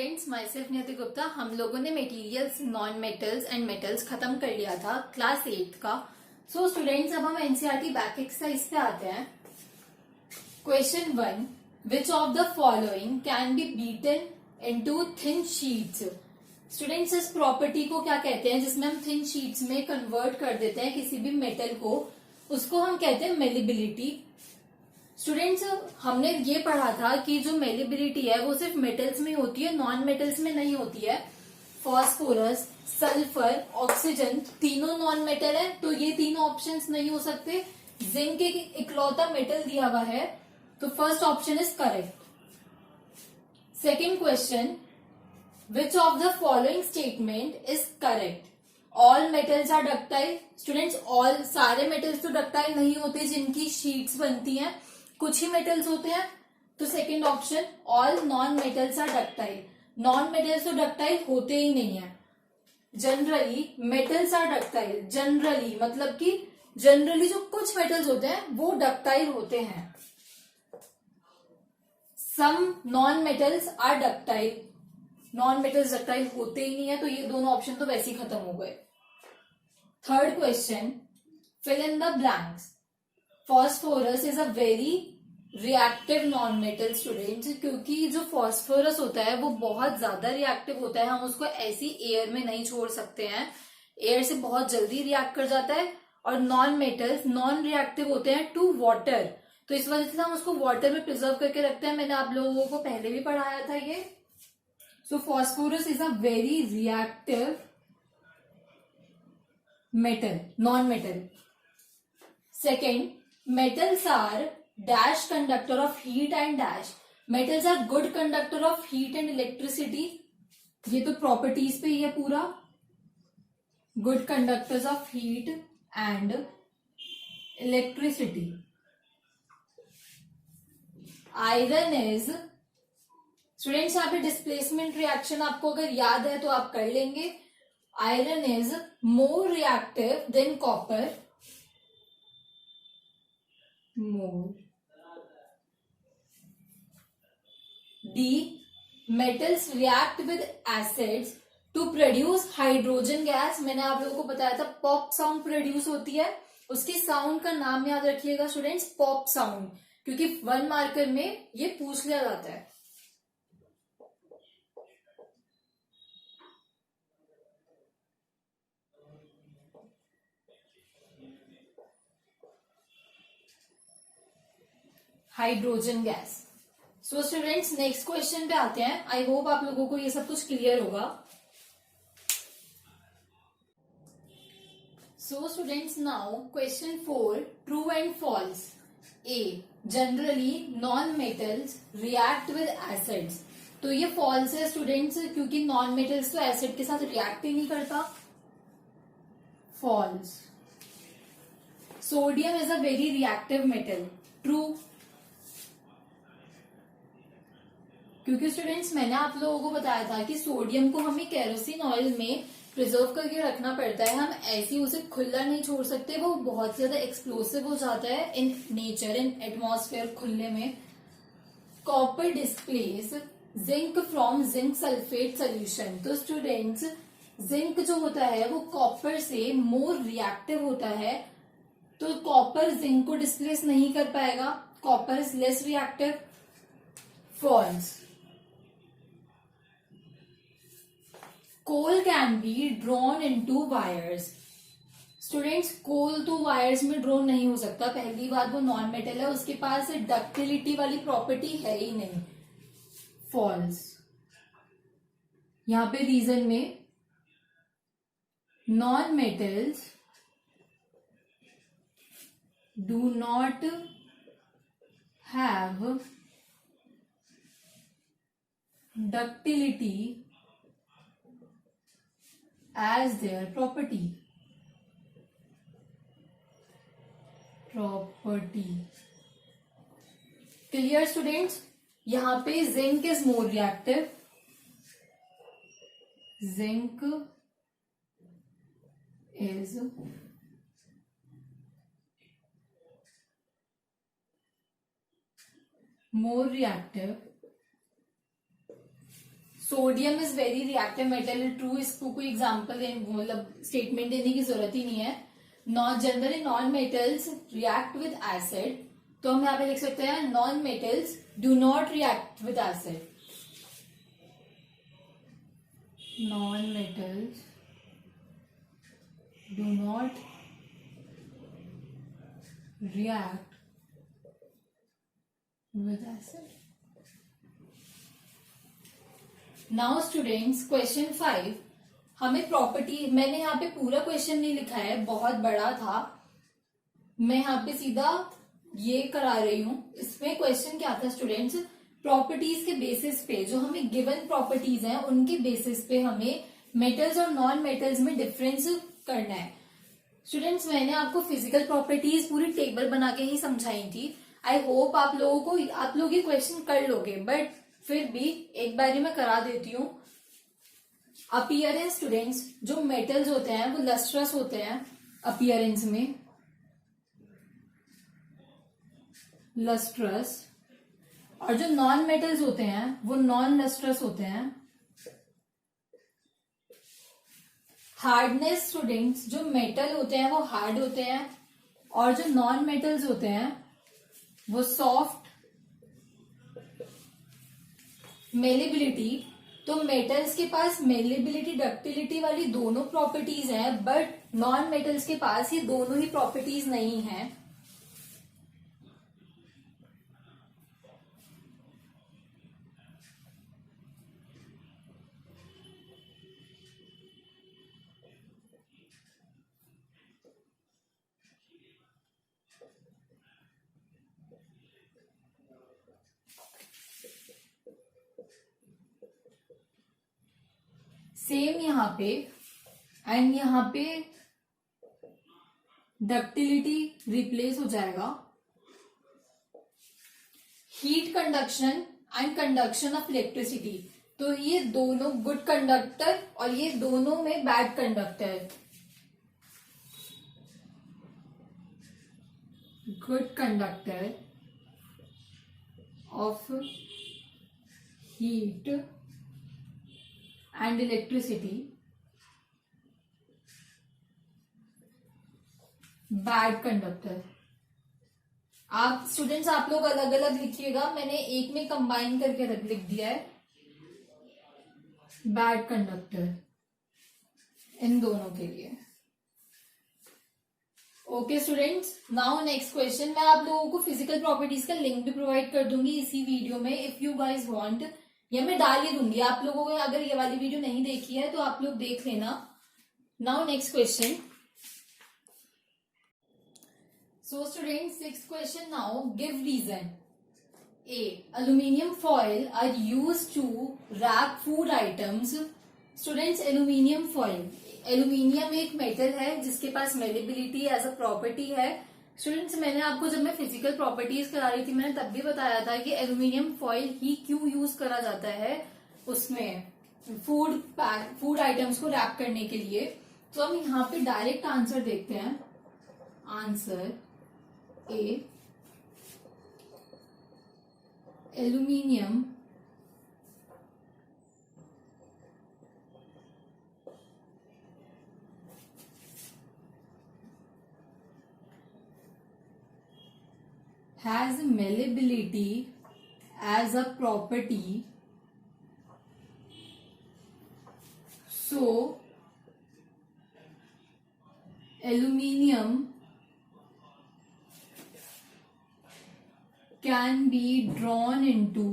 Students, my self नियति गुप्ता। हम लोगों ने materials, non metals and metals खत्म कर लिया था क्लास 8 का। सो स्टूडेंट्स, अब हम एनसीईआरटी बैक एक्सरसाइज पे आते हैं। Question 1, which of the following can be beaten into thin sheets. Students, इस प्रॉपर्टी को क्या कहते हैं जिसमें हम थिन शीट्स में कन्वर्ट कर देते हैं किसी भी मेटल को, उसको हम कहते हैं मेलिबिलिटी। स्टूडेंट्स, हमने ये पढ़ा था कि जो मेलिबिलिटी है वो सिर्फ मेटल्स में होती है, नॉन मेटल्स में नहीं होती है। फॉस्फोरस, सल्फर, ऑक्सीजन तीनों नॉन मेटल है, तो ये तीनों ऑप्शंस नहीं हो सकते। जिंक एक इकलौता मेटल दिया हुआ है, तो first option is correct. Second question, which of the following statement is correct? All metals are ductile. Students, all सारे मेटल्स तो डक्टाइल नहीं होते जिनकी शीट्स बनती हैं, कुछ ही मेटल्स होते हैं। तो second option, all non metals are ductile. Non metals तो डक्टाइल होते ही नहीं है। Generally metals are ductile. Generally मतलब कि जनरली जो कुछ मेटल्स होते हैं वो डक्टाइल होते हैं। Some non metals are ductile. Non metals ductile होते ही नहीं है, तो ये दोनों ऑप्शन तो वैसे ही खत्म हो गए। Third question, fill in the blanks. Phosphorus is a very reactive non metal students, क्योंकि जो फॉस्फोरस होता है वो बहुत ज्यादा रिएक्टिव होता है। हम उसको ऐसी एयर में नहीं छोड़ सकते हैं, एयर से बहुत जल्दी रिएक्ट कर जाता है। और नॉन मेटल्स नॉन रिएक्टिव होते हैं टू वाटर, तो इस वजह से हम उसको वाटर में प्रिजर्व करके रखते हैं। मैंने आप लोगों को पहले भी पढ़ाया था ये। So phosphorus is a very reactive metal, non metal. Second, metals are dash conductor of heat and dash. Metals are good conductor of heat and electricity. ये तो प्रॉपर्टीज पे ही है पूरा। Good conductors of heat and electricity. Iron is, students यहाँ पे displacement reaction आपको अगर याद है तो आप कर लेंगे। Iron is more reactive than copper. More. D, metals react with acids to produce hydrogen gas. मैंने आप लोगों को बताया था पॉप साउंड प्रोड्यूस होती है, उसकी साउंड का नाम याद रखिएगा स्टूडेंट्स, पॉप साउंड, क्योंकि 1 मार्कर में ये पूछ लिया जाता है। Hydrogen gas. So students, next question पे आते हैं। आई होप आप लोगों को ये सब कुछ क्लियर होगा। So students, now question 4, true and false. A, generally non metals react with acids. तो ये फॉल्स है स्टूडेंट्स, क्योंकि नॉन मेटल्स तो एसिड के साथ रिएक्ट ही नहीं करता। False. Sodium is a very reactive metal. True, क्योंकि स्टूडेंट्स मैंने आप लोगों को बताया था कि सोडियम को हमें केरोसिन ऑयल में प्रिजर्व करके रखना पड़ता है। हम ऐसे उसे खुला नहीं छोड़ सकते, वो बहुत ज्यादा एक्सप्लोसिव हो जाता है इन नेचर, इन एटमॉस्फेयर खुले में। Copper displace zinc from zinc sulphate solution. तो स्टूडेंट्स, जिंक जो होता है वो कॉपर से मोर रिएक्टिव होता है, तो कॉपर जिंक को डिस्प्लेस नहीं कर पाएगा। Copper is less reactive. False. Coal can be drawn into wires. Students, coal तो वायर्स में ड्रॉ नहीं हो सकता। पहली बात, वो नॉन मेटल है, उसके पास डक्टिलिटी वाली प्रॉपर्टी है ही नहीं। फॉल्स। यहां पे रीजन में non metals do not have ductility as their property. Clear students? यहां पे zinc is more reactive. Zinc is more reactive sodium is very reactive metal, true. इसको कोई एग्जाम्पल मतलब स्टेटमेंट देने की जरूरत ही नहीं है। Non generally non metals react with acid, तो हम यहाँ पे लिख सकते हैं non metals do not react with acid. Non metals do not react with acid. Now students, question 5 हमें प्रॉपर्टी, मैंने यहाँ पे पूरा क्वेश्चन नहीं लिखा है, बहुत बड़ा था, मैं यहाँ पे सीधा ये करा रही हूं। इसमें क्वेश्चन क्या था स्टूडेंट्स, प्रॉपर्टीज के बेसिस पे, जो हमें गिवन प्रॉपर्टीज हैं उनके बेसिस पे हमें मेटल्स और नॉन मेटल्स में डिफरेंस करना है। स्टूडेंट्स, मैंने आपको फिजिकल प्रॉपर्टीज पूरी टेबल बना के ही समझाई थी। आई होप आप लोग ये क्वेश्चन कर लोगे, बट फिर भी एक बारी मैं करा देती हूँ। अपीयरेंस स्टूडेंट्स, जो मेटल्स होते हैं वो लस्ट्रस होते हैं अपीयरेंस में, लस्ट्रस, और जो नॉन मेटल्स होते हैं वो नॉन लस्ट्रस होते हैं। हार्डनेस स्टूडेंट्स, जो मेटल होते हैं वो हार्ड होते हैं, और जो नॉन मेटल्स होते हैं वो सॉफ्ट। मेलेबिलिटी, तो मेटल्स के पास मेलेबिलिटी डक्टिलिटी वाली दोनों प्रॉपर्टीज हैं, बट नॉन मेटल्स के पास ये दोनों ही प्रॉपर्टीज नहीं हैं। सेम यहाँ पे, एंड यहाँ पे डक्टिलिटी रिप्लेस हो जाएगा। Heat conduction and conduction of electricity, तो ये दोनों गुड कंडक्टर और ये दोनों में bad conductor. Good conductor of heat and electricity, bad conductor. आप स्टूडेंट्स आप लोग अलग अलग लिखिएगा, मैंने एक में कंबाइन करके लिख दिया है बैड कंडक्टर इन दोनों के लिए। Okay students, now next question. मैं आप लोगों को फिजिकल प्रॉपर्टीज का लिंक भी प्रोवाइड कर दूंगी इसी वीडियो में, इफ यू गाइज वांट, या मैं डाल ही दूंगी। आप लोगों को अगर ये वाली वीडियो नहीं देखी है तो आप लोग देख लेना। Now next question. So students, sixth question now, give reason. A, aluminium foil are used to wrap food items। Students, aluminium foil, aluminium एक मेटल है जिसके पास मेलेबिलिटी एज अ प्रॉपर्टी है। स्टूडेंट्स, मैंने आपको जब मैं फिजिकल प्रॉपर्टीज करा रही थी मैंने तब भी बताया था कि एल्यूमिनियम फॉइल ही क्यों यूज करा जाता है उसमें फूड आइटम्स को रैप करने के लिए। तो हम यहाँ पे डायरेक्ट आंसर देखते हैं। Answer A, aluminium has malleability as a property, so aluminium can be drawn into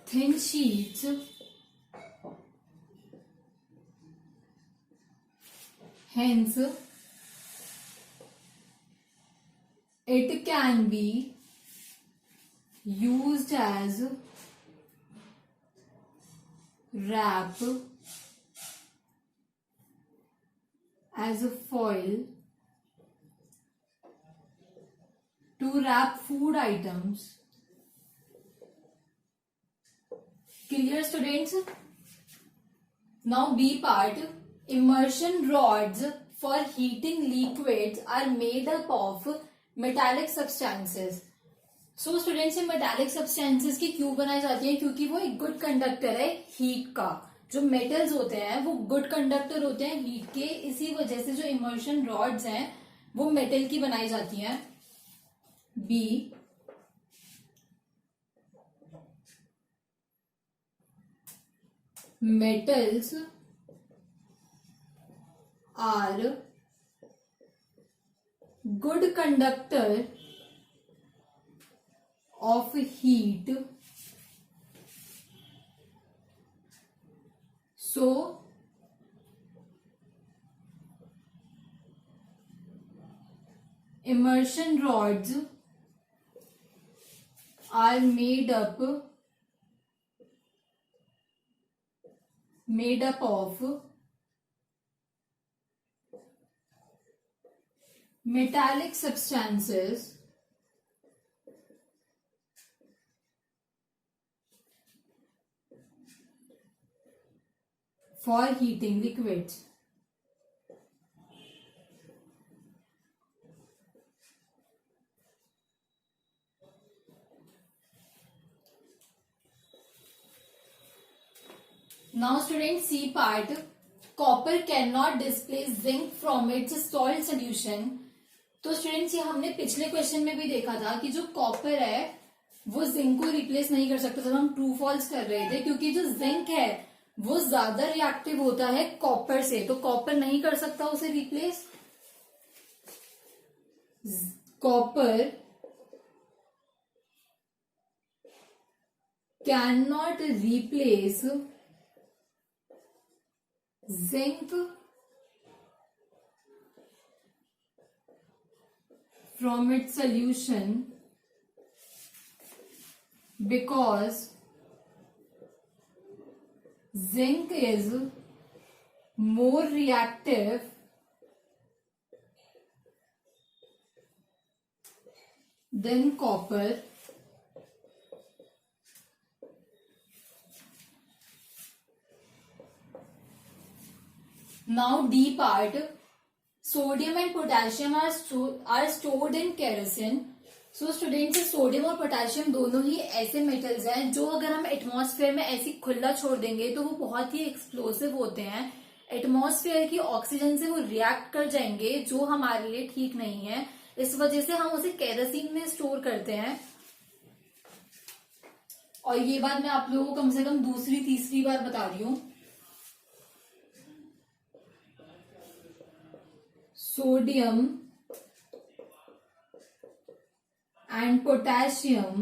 thin sheets, hence it can be used as wrap, as a foil to wrap food items. Clear students? Now B part, immersion rods for heating liquids are made up of metallic substances. So students, ये metallic substances की क्यों बनाई जाती है? क्योंकि वो एक good conductor है हीट का। जो मेटल्स होते हैं वो गुड कंडक्टर होते हैं हीट के, इसी वजह से जो इमर्शन रॉड्स हैं वो मेटल की बनाई जाती हैं। B, metals are good conductor of heat, so immersion rods are made up of metallic substances for heating liquids. Now students, C part. Copper cannot displace zinc from its salt solution. तो students, ये हमने पिछले question में भी देखा था कि जो कॉपर है वो जिंक को रिप्लेस नहीं कर सकता जब हम ट्रू फॉल्स कर रहे थे, क्योंकि जो जिंक है वो ज्यादा रिएक्टिव होता है कॉपर से, तो कॉपर नहीं कर सकता उसे replace. Copper can not replace zinc from its solution because zinc is more reactive than copper. Now D part. Sodium and potassium are stored in kerosene. So students, sodium और potassium दोनों ही ऐसे metals हैं जो अगर हम atmosphere में ऐसी खुला छोड़ देंगे तो वो बहुत ही एक्सप्लोसिव होते हैं। एटमॉस्फेयर की ऑक्सीजन से वो रिएक्ट कर जाएंगे, जो हमारे लिए ठीक नहीं है। इस वजह से हम उसे केरोसिन में स्टोर करते हैं। और ये बात मैं आप लोगों को कम से कम दूसरी तीसरी बार बता रही हूँ। Sodium and potassium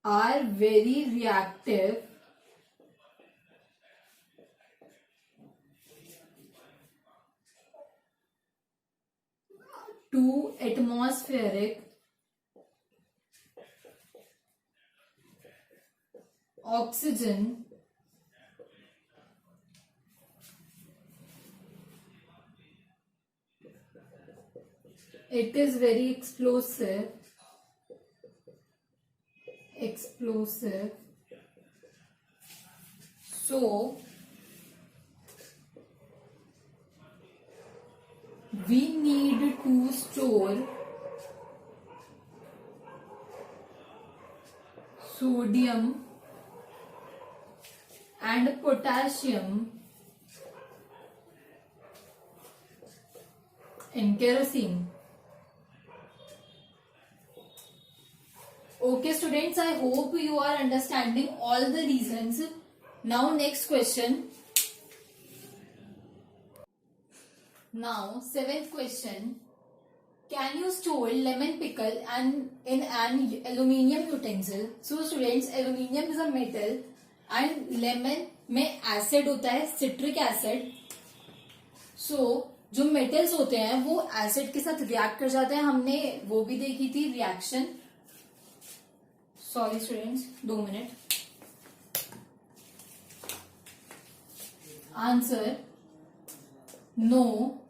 are very reactive to atmospheric oxygen it is very explosive so we need to store sodium and potassium in kerosene. Okay students, I hope you are understanding all the reasons. Now next question. Now seventh question. Can you store lemon pickle in an aluminium utensil? So students, aluminium is a metal and lemon में acid होता है, citric acid. So जो metals होते हैं वो acid के साथ react कर जाते हैं। हमने वो भी देखी थी reaction. Sorry students, 2 minutes. Answer: no,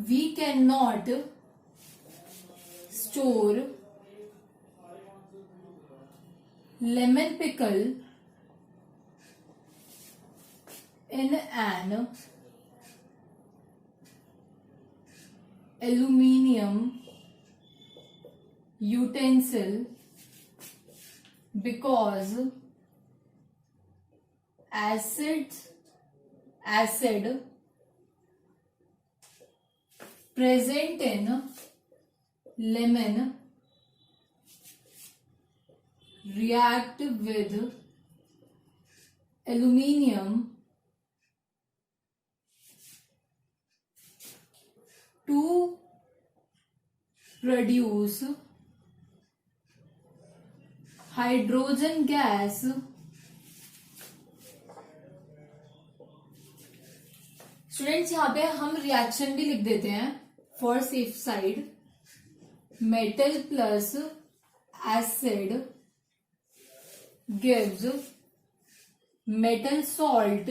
we cannot store lemon pickle in an aluminum utensil because acid present in lemon react with aluminum to produce hydrogen gas students यहाँ पे हम रिएक्शन भी लिख देते हैं for safe side. Metal plus acid gives metal salt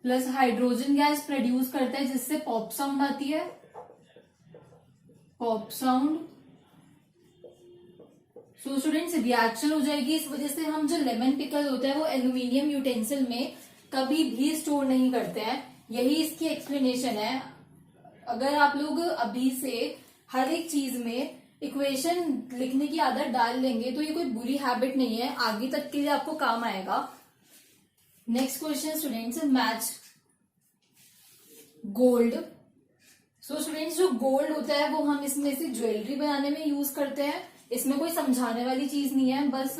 plus hydrogen gas produce करता है जिससे पॉप साउंड आती है. Pop sound. So students reaction हो जाएगी. इस वजह से हम जो लेमन पिकल होता है वो एल्यूमिनियम यूटेंसिल में कभी भी स्टोर नहीं करते हैं. यही इसकी एक्सप्लेनेशन है. अगर आप लोग अभी से हर एक चीज में इक्वेशन लिखने की आदत डाल लेंगे तो ये कोई बुरी हैबिट नहीं है, आगे तक के लिए आपको काम आएगा. Next question students, match gold. So students जो गोल्ड होता है वो हम इसमें से ज्वेलरी बनाने में यूज करते हैं. इसमें कोई समझाने वाली चीज नहीं है, बस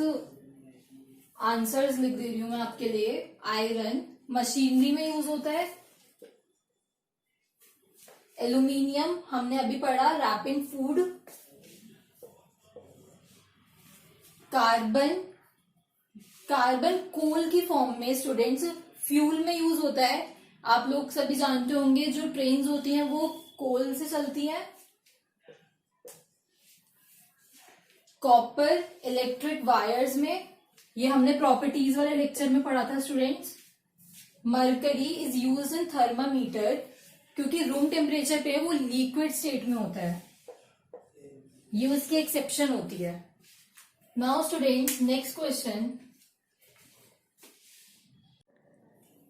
आंसर्स लिख दे रही हूं मैं आपके लिए. आयरन मशीनरी में यूज होता है. एल्यूमिनियम हमने अभी पढ़ा रैप इन फूड. कार्बन कोल की फॉर्म में स्टूडेंट्स फ्यूल में यूज होता है. आप लोग सभी जानते होंगे जो ट्रेन्स होती हैं वो कोल से चलती हैं. कॉपर इलेक्ट्रिक वायर्स में, ये हमने प्रॉपर्टीज वाले लेक्चर में पढ़ा था students. Mercury is used in thermometer क्योंकि रूम टेम्परेचर पे वो लिक्विड स्टेट में होता है. ये उसकी एक्सेप्शन होती है. Now students next question.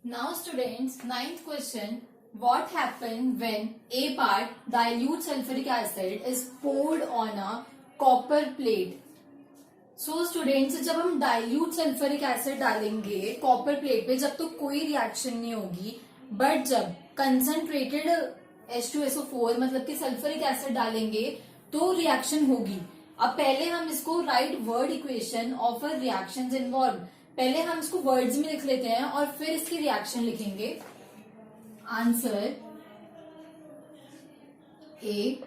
Now students ninth question. What happens when A part dilute sulfuric acid is poured on a copper plate? So students जब हम डाइल्यूट सल्फ्यूरिक एसिड डालेंगे कॉपर प्लेट पे जब तो कोई रिएक्शन नहीं होगी, बट जब कंसंट्रेटेड H2SO4 मतलब कि सल्फ्यूरिक एसिड डालेंगे तो रिएक्शन होगी. अब पहले हम इसको right word equation of a reactions involve, पहले हम इसको वर्ड्स में लिख लेते हैं और फिर इसकी रिएक्शन लिखेंगे. Answer A.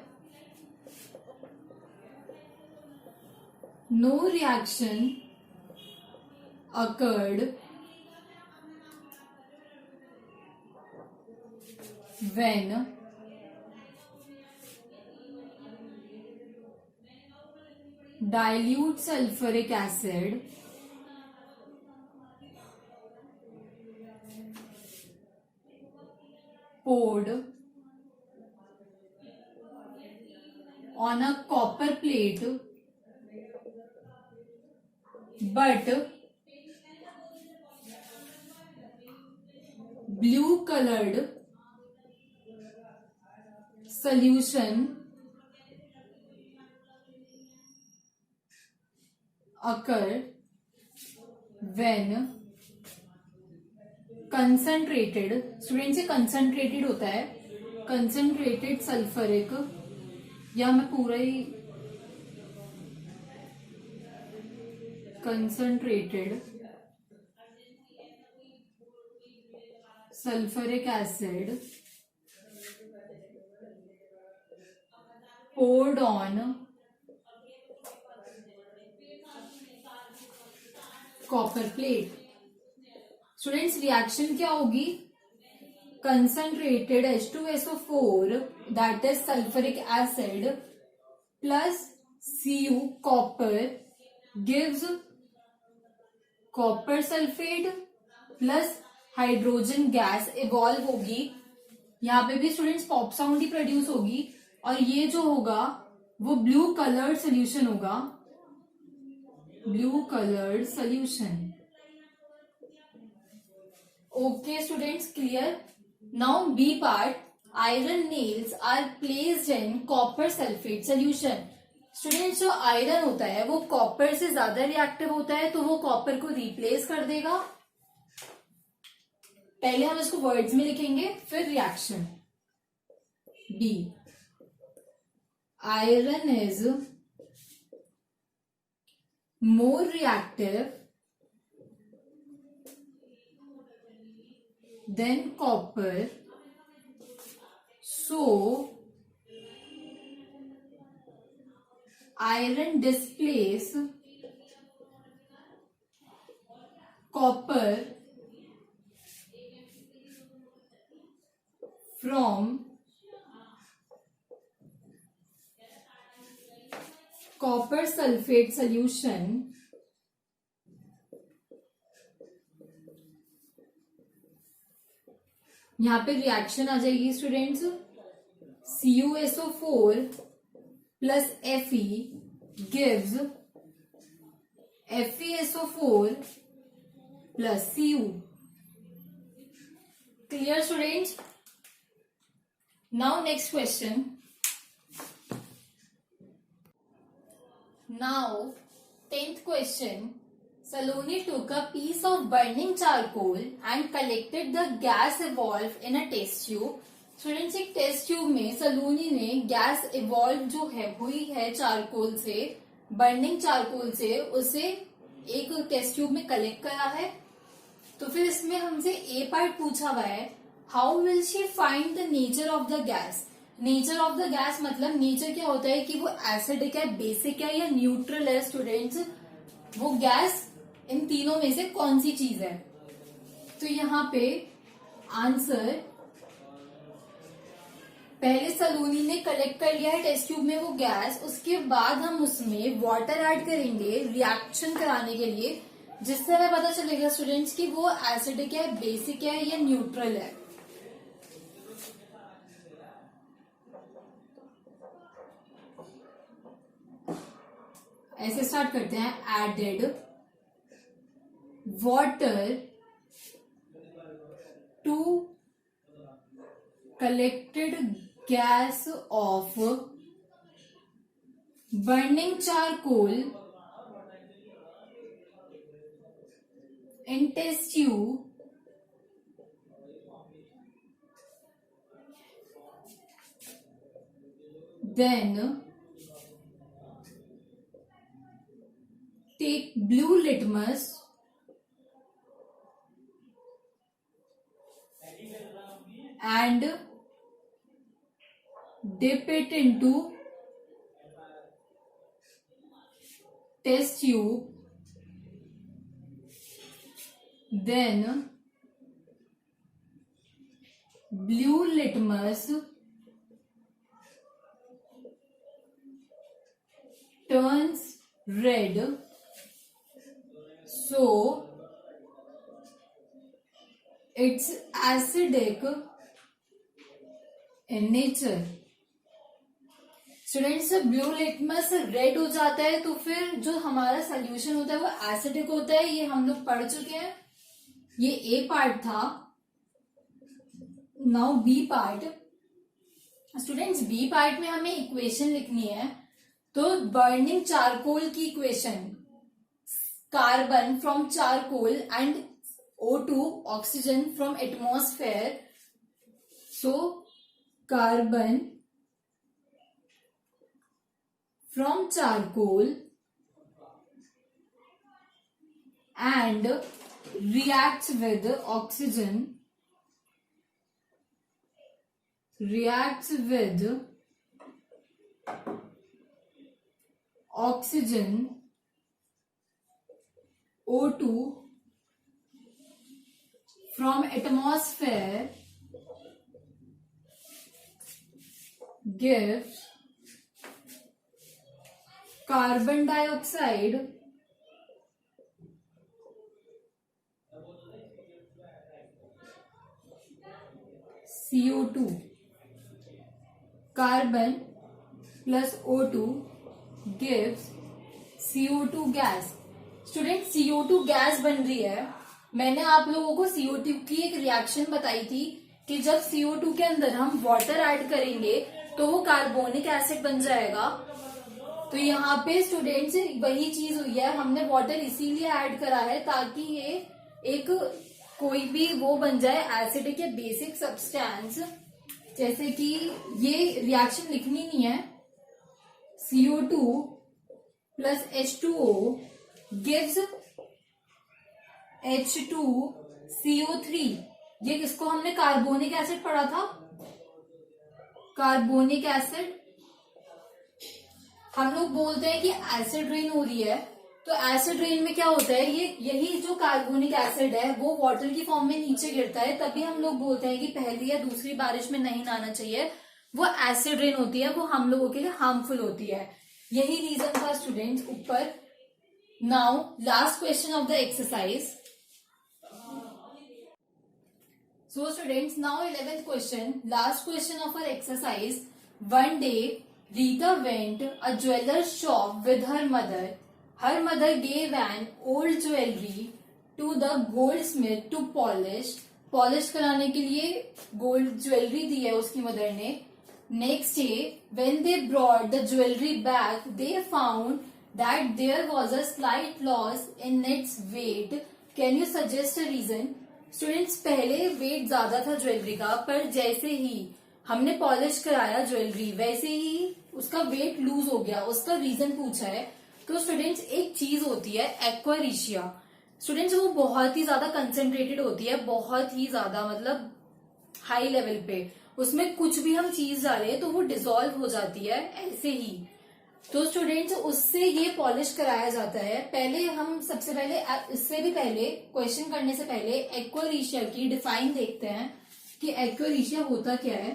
No reaction occurred when dilute sulfuric acid poured on a copper plate but blue colored solution occur when concentrated. Student से कंसंट्रेटेड होता है. कंसंट्रेटेड सल्फ्यूरिक, या मैं पूरा ही concentrated sulfuric acid poured on copper plate. Students reaction क्या होगी? concentrated H2SO4 that is sulfuric acid plus Cu copper gives copper sulphate plus hydrogen gas evolve होगी. यहाँ पे भी स्टूडेंट्स पॉप साउंड ही प्रोड्यूस होगी और ये जो होगा वो ब्लू कलर्ड सोल्यूशन होगा. Blue coloured solution. Okay students clear. Now B part. Iron nails are placed in copper sulphate solution. Students, जो आयरन होता है वो कॉपर से ज्यादा रिएक्टिव होता है, तो वो कॉपर को रिप्लेस कर देगा। पहले हम इसको वर्ड्स में लिखेंगे, फिर reaction. B, iron is more reactive than copper, so iron displace copper from copper sulfate solution यहां पे रिएक्शन आ जाएगी students, CuSO4 plus Fe gives FeSO4 plus Cu. Clear students? Now next question. Now 10th question. Saloni took a piece of burning charcoal and collected the gas evolved in a test tube. Students, एक test tube में सलोनी ने gas evolve जो है हुई है charcoal से, burning charcoal से, उसे एक टेस्ट ट्यूब में कलेक्ट करा है। तो फिर इसमें हमसे ए पार्ट पूछा हुआ है, how will she find the nature of the gas. Nature of the gas मतलब नेचर क्या होता है कि वो एसिडिक है, बेसिक है या न्यूट्रल है। स्टूडेंट्स, वो गैस इन तीनों में से कौन सी चीज है। तो यहाँ पे आंसर, पहले सलोनी ने कलेक्ट कर लिया है टेस्ट ट्यूब में वो गैस, उसके बाद हम उसमें वाटर ऐड करेंगे रिएक्शन कराने के लिए, जिससे हमें पता चलेगा स्टूडेंट्स कि वो एसिडिक है, बेसिक है या न्यूट्रल है। ऐसे स्टार्ट करते हैं, added water to collected gas of burning charcoal in test tube, then take blue litmus and dip it into test tube, then blue litmus turns red, so it's acidic in nature. Students, blue litmus red हो जाता है तो फिर जो हमारा solution होता है वो एसिडिक होता है, ये हम लोग पढ़ चुके हैं। ये ए पार्ट था। Now B part. Students, B part में हमें इक्वेशन लिखनी है, तो बर्निंग चारकोल की equation, carbon from charcoal and O2 oxygen from atmosphere, so carbon from charcoal and reacts with oxygen, O2 from atmosphere gives carbon dioxide CO2, carbon plus O2 gives CO2 gas. Student, CO2 gas बन रही है। मैंने आप लोगों को CO2 की एक reaction बताई थी कि जब CO2 के अंदर हम वाटर ऐड करेंगे तो वो कार्बोनिक एसिड बन जाएगा। तो यहाँ पे स्टूडेंट्स वही चीज हुई है, हमने वाटर इसीलिए ऐड करा है ताकि ये एक कोई भी वो बन जाए एसिडिक या बेसिक सब्सटेंस। जैसे कि ये रिएक्शन लिखनी नहीं है, CO2 plus H2O gives H2CO3। ये किसको हमने कार्बोनिक एसिड पढ़ा था, कार्बोनिक एसिड। हम लोग बोलते हैं कि एसिड रेन हो रही है, तो एसिड रेन में क्या होता है, ये यही जो कार्बोनिक एसिड है वो वाटर की फॉर्म में नीचे गिरता है, तभी हम लोग बोलते हैं कि पहली या दूसरी बारिश में नहीं नहाना चाहिए, वो एसिड रेन होती है, वो हम लोगों के लिए हार्मफुल होती है। यही रीजन था स्टूडेंट्स ऊपर। Now last question of the exercise. So students, now 11th question, last question of our exercise. One day, Rita went a jeweler's shop with her mother. Her mother gave an old jewelry to the goldsmith to polish. Polish कराने के लिए gold jewelry दी है उसकी mother ने। Next day, when they brought the jewelry back, they found that there was a slight loss in its weight. Can you suggest a reason? Students, पहले wait ज्यादा था jewellery का, पर जैसे ही हमने पॉलिश कराया ज्वेलरी वैसे ही उसका वेट लूज हो गया। उसका रीजन पूछा है। तो स्टूडेंट्स, एक चीज होती है एक्वारिशिया। स्टूडेंट्स, वो बहुत ही ज्यादा कंसेंट्रेटेड होती है, बहुत ही ज्यादा मतलब हाई लेवल पे। उसमें कुछ भी हम चीज डालें तो वो डिसॉल्व हो जाती है ऐसे ही। तो स्टूडेंट्स, उससे ये पॉलिश कराया जाता है। पहले हम सबसे पहले इससे भी पहले क्वेश्चन करने से पहले एक्वारिशिया की डिफाइन देखते हैं कि एक्वारिशिया होता क्या है।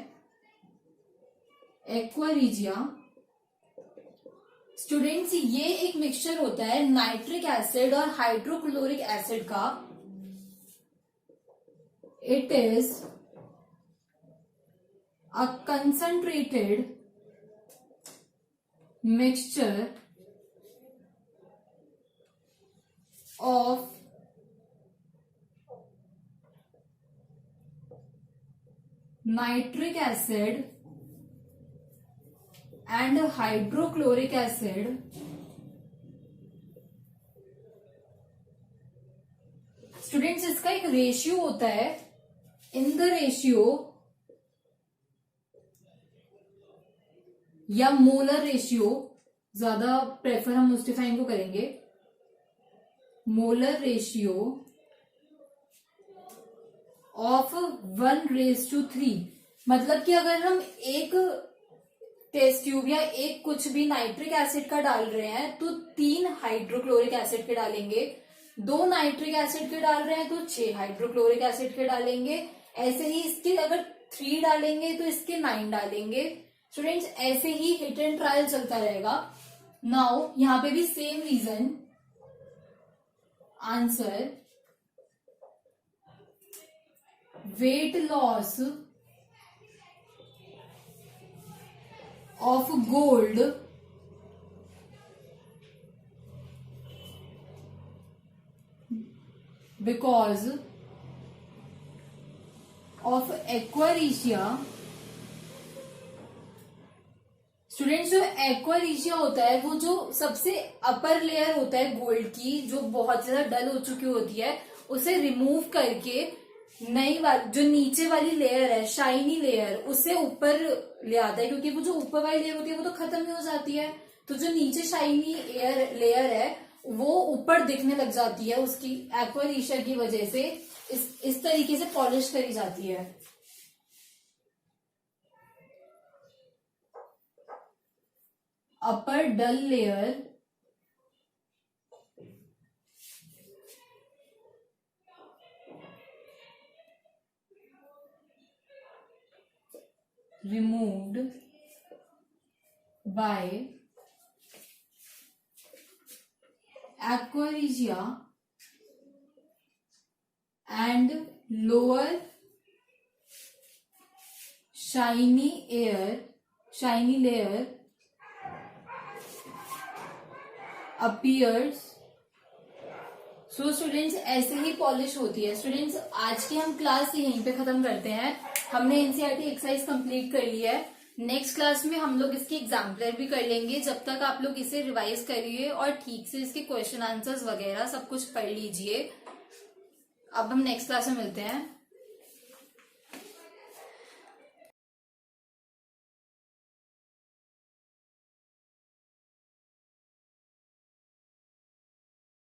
एक्वारिशिया स्टूडेंट्स, ये एक मिक्सचर होता है नाइट्रिक एसिड और हाइड्रोक्लोरिक एसिड का। It is a concentrated mixture of nitric acid and hydrochloric acid students, इसका एक रेशियो होता है। इन द रेशियो या मोलर रेशियो, ज्यादा प्रेफर हम उस डिफाइन को करेंगे। Molar ratio of 1:3। मतलब कि अगर हम एक टेस्ट ट्यूब या एक कुछ भी नाइट्रिक एसिड का डाल रहे हैं तो 3 हाइड्रोक्लोरिक एसिड के डालेंगे, 2 नाइट्रिक एसिड के डाल रहे हैं तो 6 हाइड्रोक्लोरिक एसिड के डालेंगे। ऐसे ही इसके अगर 3 डालेंगे तो इसके 9 डालेंगे। स्टूडेंट्स, ऐसे ही हिट एंड ट्रायल चलता रहेगा। नाउ यहां पे भी same reason. Answer, weight loss of gold because of aqua regia. Students, जो एक्वारिशिया होता है वो जो सबसे अपर लेयर होता है गोल्ड की, जो बहुत ज्यादा डल हो चुकी होती है, उसे रिमूव करके नई वाली जो नीचे वाली लेयर है, शाइनी लेयर, उसे ऊपर ले आता है। क्योंकि वो जो ऊपर वाली लेयर होती है वो तो खत्म ही हो जाती है, तो जो नीचे शाइनी लेयर है वो ऊपर दिखने लग जाती है। उसकी एक्वारिशिया की वजह से इस तरीके से पॉलिश करी जाती है। upper dull layer removed by aquarigia and lower shiny layer appears so students ऐसे ही पॉलिश होती है। स्टूडेंट्स आज की हम क्लास यहीं पे खत्म करते हैं। हमने एनसीईआरटी एक्सरसाइज कंप्लीट कर ली है। नेक्स्ट क्लास में हम लोग इसकी एग्जाम्पलर भी कर लेंगे। जब तक आप लोग इसे रिवाइज करिए और ठीक से इसके क्वेश्चन आंसर्स वगैरह सब कुछ पढ़ लीजिए। अब हम नेक्स्ट क्लास में मिलते हैं।